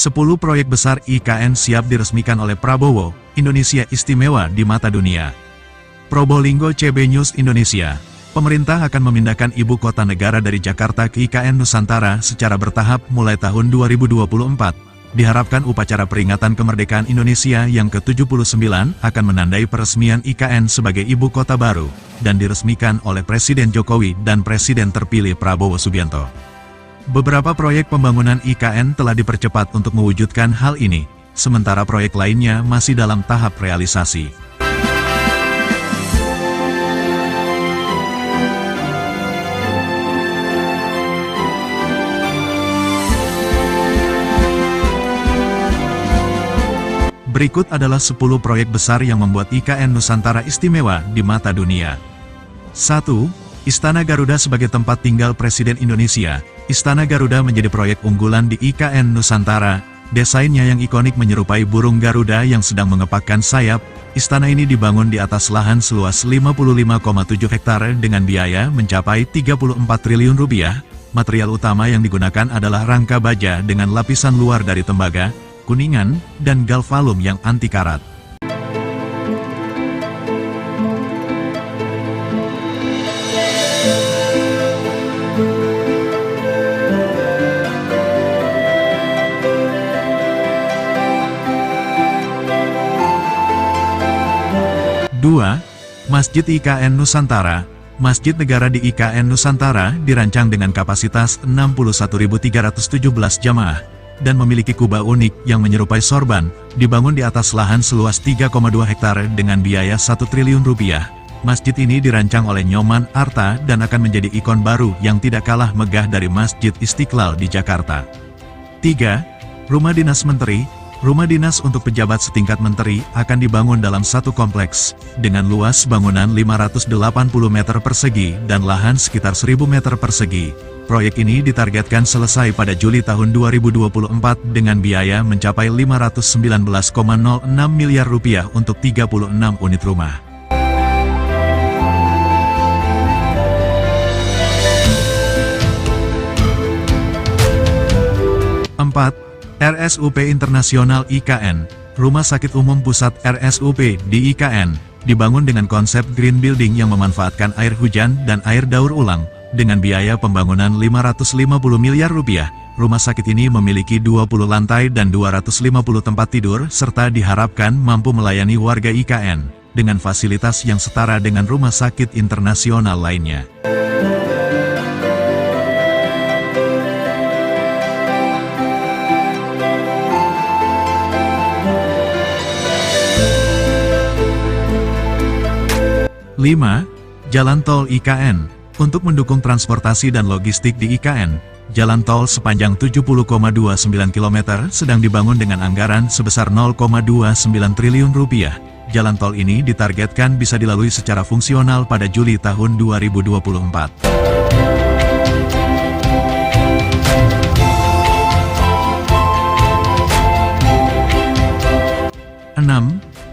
Sepuluh proyek besar IKN siap diresmikan oleh Prabowo, Indonesia istimewa di mata dunia. Probolinggo CB News Indonesia. Pemerintah akan memindahkan ibu kota negara dari Jakarta ke IKN Nusantara secara bertahap mulai tahun 2024. Diharapkan upacara peringatan kemerdekaan Indonesia yang ke-79 akan menandai peresmian IKN sebagai ibu kota baru, dan diresmikan oleh Presiden Jokowi dan Presiden terpilih Prabowo Subianto. Beberapa proyek pembangunan IKN telah dipercepat untuk mewujudkan hal ini, sementara proyek lainnya masih dalam tahap realisasi. Berikut adalah 10 proyek besar yang membuat IKN Nusantara istimewa di mata dunia. 1. Istana Garuda sebagai tempat tinggal Presiden Indonesia. Istana Garuda menjadi proyek unggulan di IKN Nusantara. Desainnya yang ikonik menyerupai burung Garuda yang sedang mengepakkan sayap. Istana ini dibangun di atas lahan seluas 55,7 hektar dengan biaya mencapai 34 triliun rupiah. Material utama yang digunakan adalah rangka baja dengan lapisan luar dari tembaga, kuningan, dan galvalum yang anti karat. 2. Masjid IKN Nusantara. Masjid negara di IKN Nusantara dirancang dengan kapasitas 61.317 jamaah, dan memiliki kubah unik yang menyerupai sorban, dibangun di atas lahan seluas 3,2 hektar dengan biaya 1 triliun rupiah. Masjid ini dirancang oleh Nyoman Arta dan akan menjadi ikon baru yang tidak kalah megah dari Masjid Istiqlal di Jakarta. 3. Rumah Dinas Menteri. Rumah dinas untuk pejabat setingkat menteri akan dibangun dalam satu kompleks, dengan luas bangunan 580 meter persegi dan lahan sekitar 1000 meter persegi. Proyek ini ditargetkan selesai pada Juli tahun 2024 dengan biaya mencapai 519,06 miliar rupiah untuk 36 unit rumah. 4. RSUP Internasional IKN. Rumah Sakit Umum Pusat RSUP di IKN dibangun dengan konsep green building yang memanfaatkan air hujan dan air daur ulang. Dengan biaya pembangunan 550 miliar rupiah, rumah sakit ini memiliki 20 lantai dan 250 tempat tidur serta diharapkan mampu melayani warga IKN dengan fasilitas yang setara dengan rumah sakit internasional lainnya. 5. Jalan Tol IKN. Untuk mendukung transportasi dan logistik di IKN, jalan tol sepanjang 70,29 km sedang dibangun dengan anggaran sebesar 0,29 triliun rupiah. Jalan tol ini ditargetkan bisa dilalui secara fungsional pada Juli tahun 2024. 6.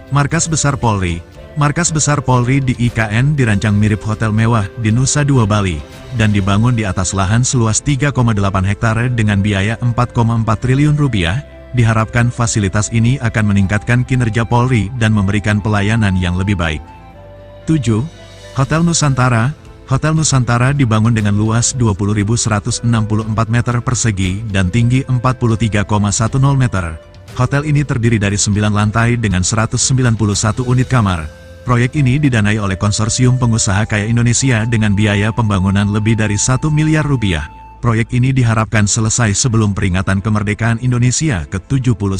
Markas Besar Polri. Markas Besar Polri di IKN dirancang mirip hotel mewah di Nusa Dua Bali, dan dibangun di atas lahan seluas 3,8 hektar dengan biaya 4,4 triliun rupiah. Diharapkan fasilitas ini akan meningkatkan kinerja Polri dan memberikan pelayanan yang lebih baik. 7. Hotel Nusantara. Hotel Nusantara dibangun dengan luas 20.164 meter persegi dan tinggi 43,10 meter. Hotel ini terdiri dari 9 lantai dengan 191 unit kamar. Proyek ini didanai oleh konsorsium pengusaha kaya Indonesia dengan biaya pembangunan lebih dari 1 miliar rupiah. Proyek ini diharapkan selesai sebelum peringatan kemerdekaan Indonesia ke-79.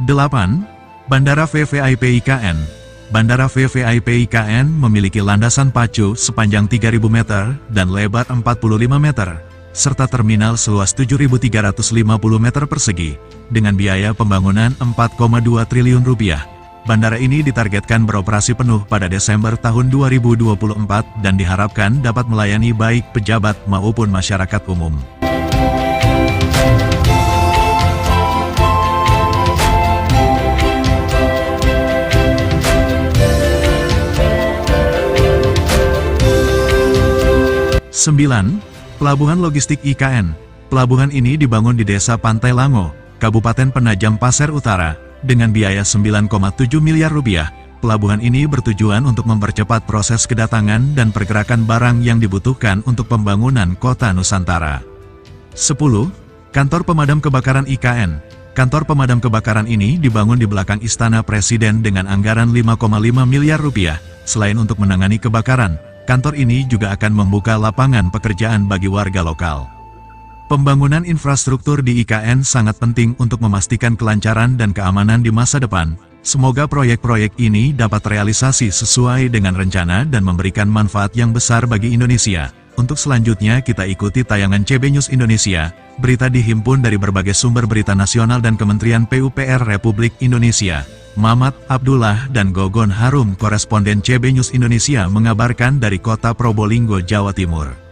8. Bandara VVIP IKN. Bandara VVIP IKN memiliki landasan pacu sepanjang 3.000 meter dan lebar 45 meter, serta terminal seluas 7.350 meter persegi. dengan biaya pembangunan 4,2 triliun rupiah. Bandara ini ditargetkan beroperasi penuh pada Desember tahun 2024 dan diharapkan dapat melayani baik pejabat maupun masyarakat umum. Sembilan, Pelabuhan Logistik IKN. Pelabuhan ini dibangun di Desa Pantai Lango, Kabupaten Penajam Pasir Utara, dengan biaya 9,7 miliar rupiah. Pelabuhan ini bertujuan untuk mempercepat proses kedatangan dan pergerakan barang yang dibutuhkan untuk pembangunan kota Nusantara. 10. Kantor Pemadam Kebakaran IKN. Kantor pemadam kebakaran ini dibangun di belakang Istana Presiden dengan anggaran 5,5 miliar rupiah. Selain untuk menangani kebakaran, kantor ini juga akan membuka lapangan pekerjaan bagi warga lokal. Pembangunan infrastruktur di IKN sangat penting untuk memastikan kelancaran dan keamanan di masa depan. Semoga proyek-proyek ini dapat realisasi sesuai dengan rencana dan memberikan manfaat yang besar bagi Indonesia. Untuk selanjutnya kita ikuti tayangan CB News Indonesia. Berita dihimpun dari berbagai sumber berita nasional dan Kementerian PUPR Republik Indonesia. Mamat Abdullah dan Gogon Harum, koresponden CB News Indonesia mengabarkan dari kota Probolinggo, Jawa Timur.